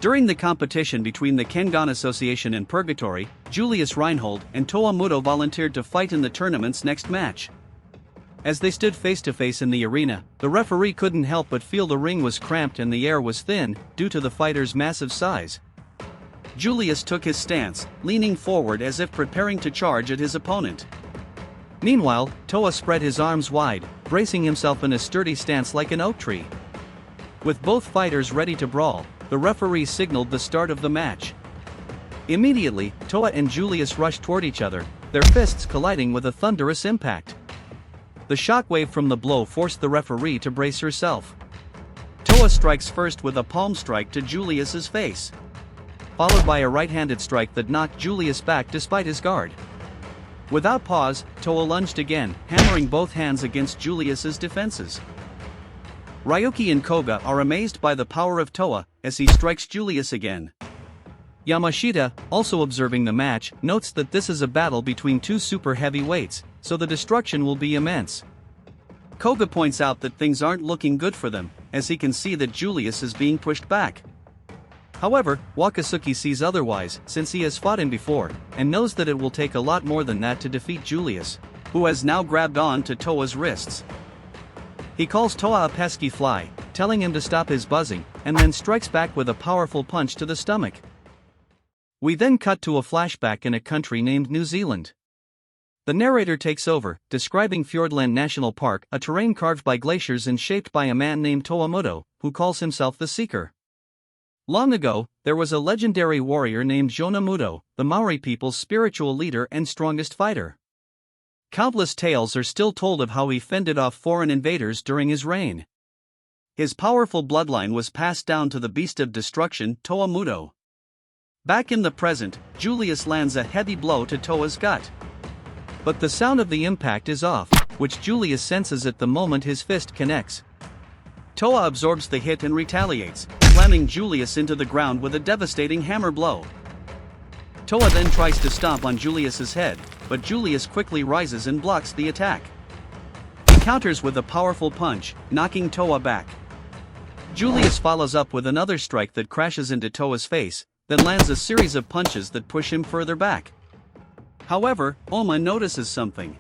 During the competition between the Kengan Association and Purgatory, Julius, Reinhold, and Toa Mudo volunteered to fight in the tournament's next match. As they stood face to face in the arena, the referee couldn't help but feel the ring was cramped and the air was thin, due to the fighters' massive size. Julius took his stance, leaning forward as if preparing to charge at his opponent. Meanwhile, Toa spread his arms wide, bracing himself in a sturdy stance like an oak tree. With both fighters ready to brawl, the referee signaled the start of the match. Immediately, Toa and Julius rushed toward each other, their fists colliding with a thunderous impact. The shockwave from the blow forced the referee to brace herself. Toa strikes first with a palm strike to Julius's face, followed by a right-handed strike that knocked Julius back despite his guard. Without pause, Toa lunged again, hammering both hands against Julius's defenses. Ryuki and Koga are amazed by the power of Toa, as he strikes Julius again. Yamashita, also observing the match, notes that this is a battle between two super heavyweights, so the destruction will be immense. Koga points out that things aren't looking good for them, as he can see that Julius is being pushed back. However, Wakasugi sees otherwise, since he has fought him before, and knows that it will take a lot more than that to defeat Julius, who has now grabbed on to Toa's wrists. He calls Toa a pesky fly, telling him to stop his buzzing, and then strikes back with a powerful punch to the stomach. We then cut to a flashback in a country named New Zealand. The narrator takes over, describing Fiordland National Park, a terrain carved by glaciers and shaped by a man named Toa Mudo, who calls himself the Seeker. Long ago, there was a legendary warrior named Toa Mudo, the Maori people's spiritual leader and strongest fighter. Countless tales are still told of how he fended off foreign invaders during his reign. His powerful bloodline was passed down to the beast of destruction, Toa Mudo. Back in the present, Julius lands a heavy blow to Toa's gut. But the sound of the impact is off, which Julius senses at the moment his fist connects. Toa absorbs the hit and retaliates, slamming Julius into the ground with a devastating hammer blow. Toa then tries to stomp on Julius's head, but Julius quickly rises and blocks the attack. He counters with a powerful punch, knocking Toa back. Julius follows up with another strike that crashes into Toa's face, then lands a series of punches that push him further back. However, Oma notices something.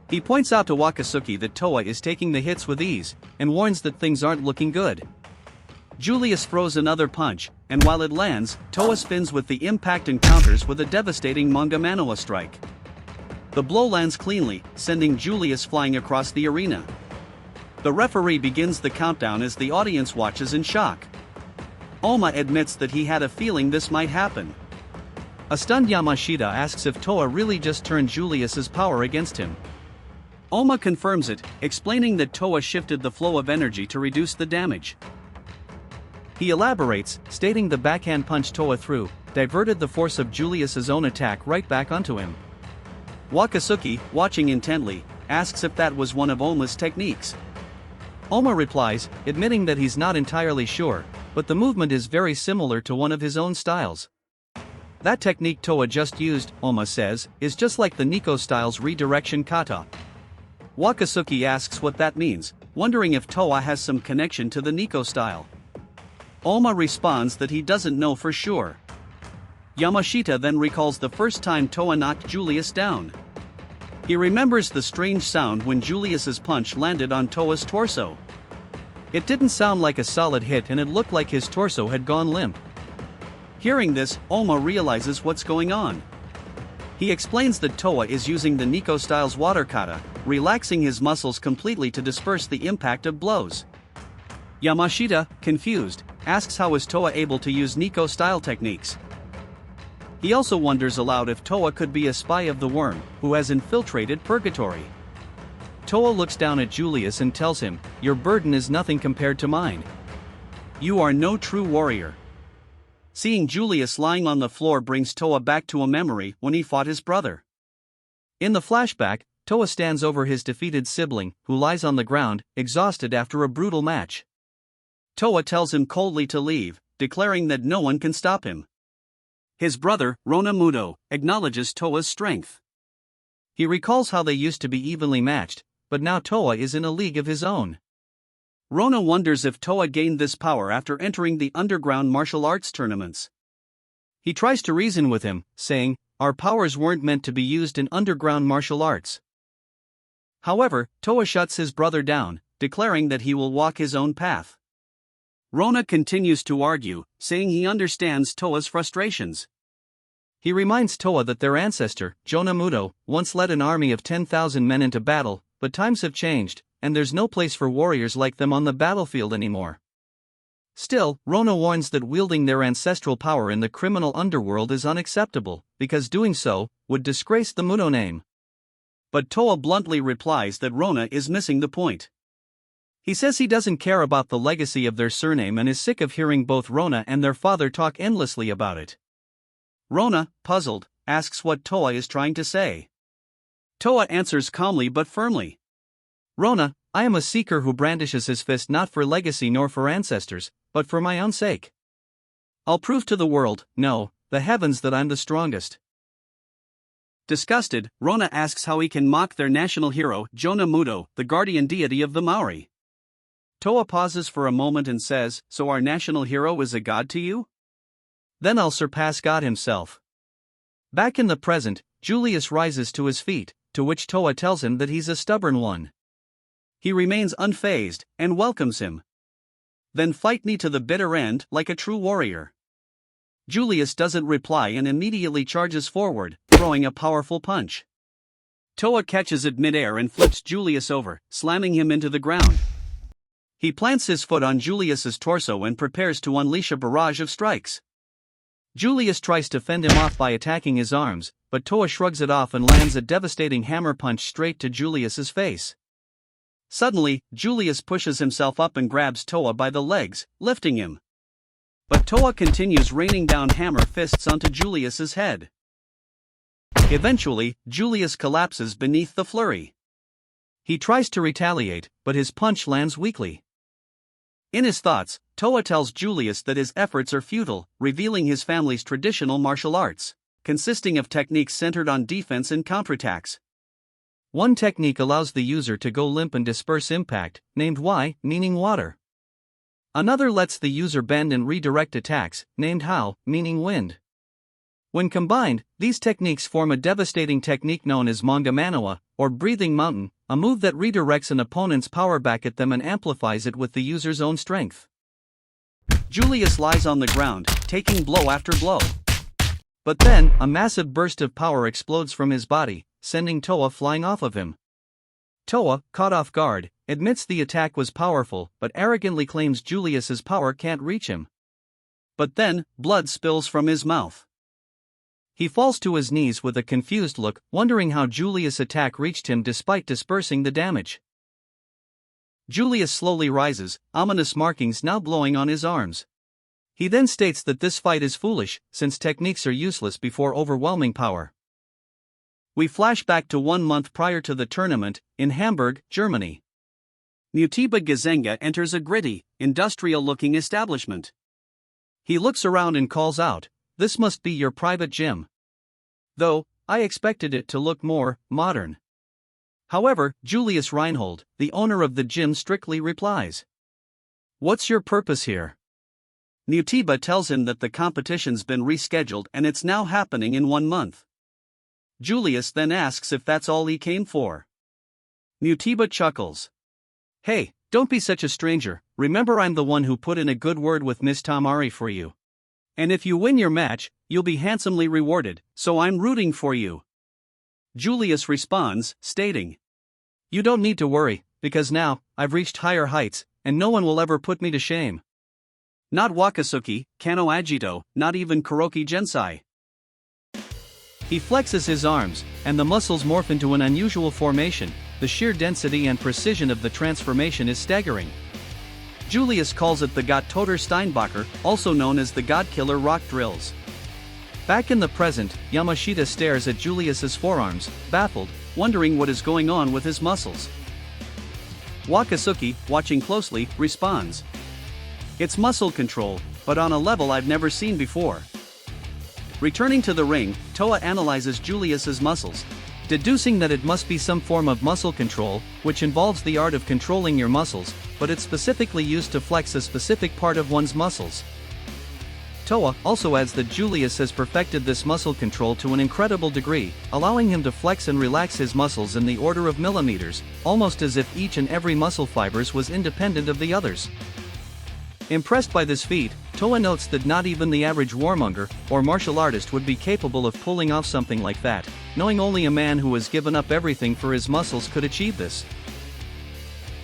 He points out to Wakasugi that Toa is taking the hits with ease, and warns that things aren't looking good. Julius throws another punch, and while it lands, Toa spins with the impact and counters with a devastating Manga Manoa strike. The blow lands cleanly, sending Julius flying across the arena. The referee begins the countdown as the audience watches in shock. Oma admits that he had a feeling this might happen. A stunned Yamashita asks if Toa really just turned Julius's power against him. Oma confirms it, explaining that Toa shifted the flow of energy to reduce the damage. He elaborates, stating the backhand punch Toa threw diverted the force of Julius's own attack right back onto him. Wakasugi, watching intently, asks if that was one of Oma's techniques. Oma replies, admitting that he's not entirely sure, but the movement is very similar to one of his own styles. That technique Toa just used, Oma says, is just like the Nico style's redirection kata. Wakasugi asks what that means, wondering if Toa has some connection to the Nico style. Oma responds that he doesn't know for sure. Yamashita then recalls the first time Toa knocked Julius down. He remembers the strange sound when Julius's punch landed on Toa's torso. It didn't sound like a solid hit and it looked like his torso had gone limp. Hearing this, Oma realizes what's going on. He explains that Toa is using the Nico style's water kata, relaxing his muscles completely to disperse the impact of blows. Yamashita, confused, asks how is Toa able to use Nico style techniques. He also wonders aloud if Toa could be a spy of the worm, who has infiltrated Purgatory. Toa looks down at Julius and tells him, "Your burden is nothing compared to mine. You are no true warrior." Seeing Julius lying on the floor brings Toa back to a memory when he fought his brother. In the flashback, Toa stands over his defeated sibling, who lies on the ground, exhausted after a brutal match. Toa tells him coldly to leave, declaring that no one can stop him. His brother, Toa Mudo, acknowledges Toa's strength. He recalls how they used to be evenly matched, but now Toa is in a league of his own. Rona wonders if Toa gained this power after entering the underground martial arts tournaments. He tries to reason with him, saying, "Our powers weren't meant to be used in underground martial arts." However, Toa shuts his brother down, declaring that he will walk his own path. Rona continues to argue, saying he understands Toa's frustrations. He reminds Toa that their ancestor, Toa Mudo, once led an army of 10,000 men into battle, but times have changed, and there's no place for warriors like them on the battlefield anymore. Still, Rona warns that wielding their ancestral power in the criminal underworld is unacceptable, because doing so would disgrace the Mudo name. But Toa bluntly replies that Rona is missing the point. He says he doesn't care about the legacy of their surname and is sick of hearing both Rona and their father talk endlessly about it. Rona, puzzled, asks what Toa is trying to say. Toa answers calmly but firmly. "Rona, I am a seeker who brandishes his fist not for legacy nor for ancestors, but for my own sake. I'll prove to the world, no, the heavens, that I'm the strongest." Disgusted, Rona asks how he can mock their national hero, Toa Mudo, the guardian deity of the Maori. Toa pauses for a moment and says, "So our national hero is a god to you? Then I'll surpass God himself." Back in the present, Julius rises to his feet, to which Toa tells him that he's a stubborn one. He remains unfazed, and welcomes him. "Then fight me to the bitter end, like a true warrior." Julius doesn't reply and immediately charges forward, throwing a powerful punch. Toa catches it midair and flips Julius over, slamming him into the ground. He plants his foot on Julius's torso and prepares to unleash a barrage of strikes. Julius tries to fend him off by attacking his arms, but Toa shrugs it off and lands a devastating hammer punch straight to Julius's face. Suddenly, Julius pushes himself up and grabs Toa by the legs, lifting him. But Toa continues raining down hammer fists onto Julius's head. Eventually, Julius collapses beneath the flurry. He tries to retaliate, but his punch lands weakly. In his thoughts, Toa tells Julius that his efforts are futile, revealing his family's traditional martial arts, consisting of techniques centered on defense and counterattacks. One technique allows the user to go limp and disperse impact, named Y, meaning water. Another lets the user bend and redirect attacks, named How, meaning wind. When combined, these techniques form a devastating technique known as Manga Manoa, or Breathing Mountain, a move that redirects an opponent's power back at them and amplifies it with the user's own strength. Julius lies on the ground, taking blow after blow. But then, a massive burst of power explodes from his body, sending Toa flying off of him. Toa, caught off guard, admits the attack was powerful but arrogantly claims Julius's power can't reach him. But then, blood spills from his mouth. He falls to his knees with a confused look, wondering how Julius' attack reached him despite dispersing the damage. Julius slowly rises, ominous markings now glowing on his arms. He then states that this fight is foolish, since techniques are useless before overwhelming power. We flash back to 1 month prior to the tournament, in Hamburg, Germany. Mutiba Gazenga enters a gritty, industrial-looking establishment. He looks around and calls out, "This must be your private gym. Though, I expected it to look more modern." However, Julius Reinhold, the owner of the gym, strictly replies, "What's your purpose here?" Mutiba tells him that the competition's been rescheduled and it's now happening in 1 month. Julius then asks if that's all he came for. Mutiba chuckles. "Hey, don't be such a stranger, remember I'm the one who put in a good word with Miss Tamari for you. And if you win your match, you'll be handsomely rewarded, so I'm rooting for you." Julius responds, stating, "You don't need to worry, because now, I've reached higher heights, and no one will ever put me to shame. Not Wakasuki, Kano Agito, not even Kuroki Gensai." He flexes his arms, and the muscles morph into an unusual formation. The sheer density and precision of the transformation is staggering. Julius calls it the Gott Toter Steinbacher, also known as the God Killer Rock Drills. Back in the present, Yamashita stares at Julius's forearms, baffled, wondering what is going on with his muscles. Wakasuki, watching closely, responds, "It's muscle control, but on a level I've never seen before." Returning to the ring, Toa analyzes Julius's muscles. deducing that it must be some form of muscle control, which involves the art of controlling your muscles, but it's specifically used to flex a specific part of one's muscles. Toa also adds that Julius has perfected this muscle control to an incredible degree, allowing him to flex and relax his muscles in the order of millimeters, almost as if each and every muscle fibers was independent of the others. Impressed by this feat, Toa notes that not even the average warmonger or martial artist would be capable of pulling off something like that, knowing only a man who has given up everything for his muscles could achieve this.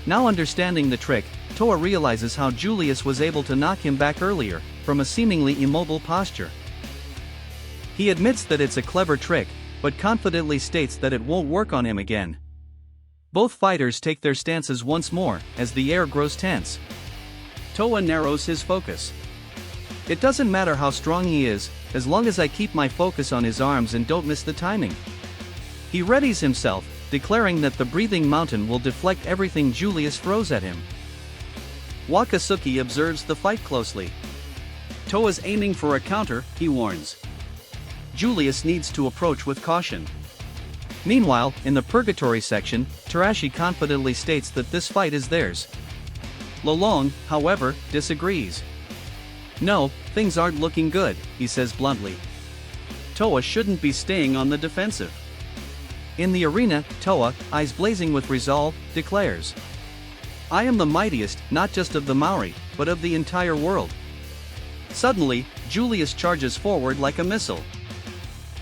Now understanding the trick, Toa realizes how Julius was able to knock him back earlier, from a seemingly immobile posture. He admits that it's a clever trick, but confidently states that it won't work on him again. Both fighters take their stances once more, as the air grows tense. Toa narrows his focus. It doesn't matter how strong he is, as long as I keep my focus on his arms and don't miss the timing. He readies himself, declaring that the breathing mountain will deflect everything Julius throws at him. Wakasugi observes the fight closely. Toa's aiming for a counter, he warns. Julius needs to approach with caution. Meanwhile, in the purgatory section, Tarashi confidently states that this fight is theirs. Lolong, however, disagrees. No, things aren't looking good, he says bluntly. Toa shouldn't be staying on the defensive. In the arena, Toa, eyes blazing with resolve, declares, I am the mightiest, not just of the Maori, but of the entire world. Suddenly, Julius charges forward like a missile.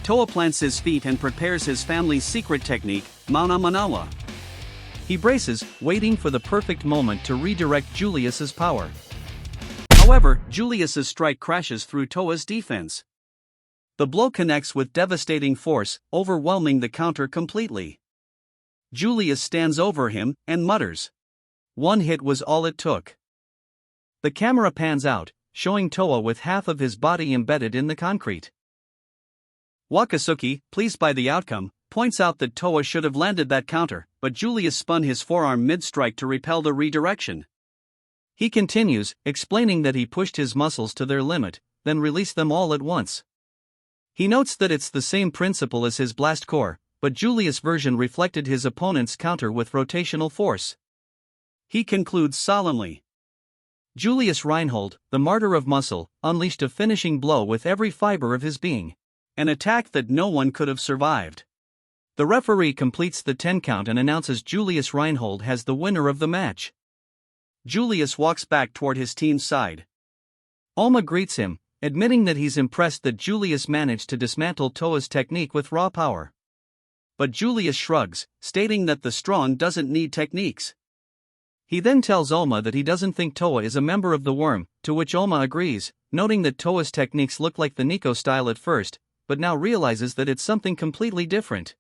Toa plants his feet and prepares his family's secret technique, Mauna Manawa. He braces, waiting for the perfect moment to redirect Julius's power. However, Julius's strike crashes through Toa's defense. The blow connects with devastating force, overwhelming the counter completely. Julius stands over him and mutters, "One hit was all it took." The camera pans out, showing Toa with half of his body embedded in the concrete. Wakasugi, pleased by the outcome, points out that Toa should have landed that counter, but Julius spun his forearm mid-strike to repel the redirection. He continues, explaining that he pushed his muscles to their limit, then released them all at once. He notes that it's the same principle as his blast core, but Julius' version reflected his opponent's counter with rotational force. He concludes solemnly. Julius Reinhold, the martyr of muscle, unleashed a finishing blow with every fiber of his being. An attack that no one could have survived. The referee completes the 10 count and announces Julius Reinhold as the winner of the match. Julius walks back toward his team's side. Oma greets him, admitting that he's impressed that Julius managed to dismantle Toa's technique with raw power. But Julius shrugs, stating that the strong doesn't need techniques. He then tells Oma that he doesn't think Toa is a member of the Worm, to which Oma agrees, noting that Toa's techniques look like the Nico style at first, but now realizes that it's something completely different.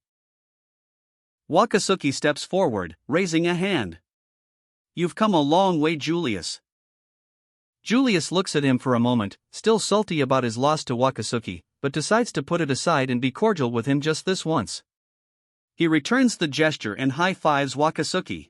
Wakasugi steps forward, raising a hand. You've come a long way, Julius. Julius looks at him for a moment, still salty about his loss to Wakasugi, but decides to put it aside and be cordial with him just this once. He returns the gesture and high-fives Wakasugi.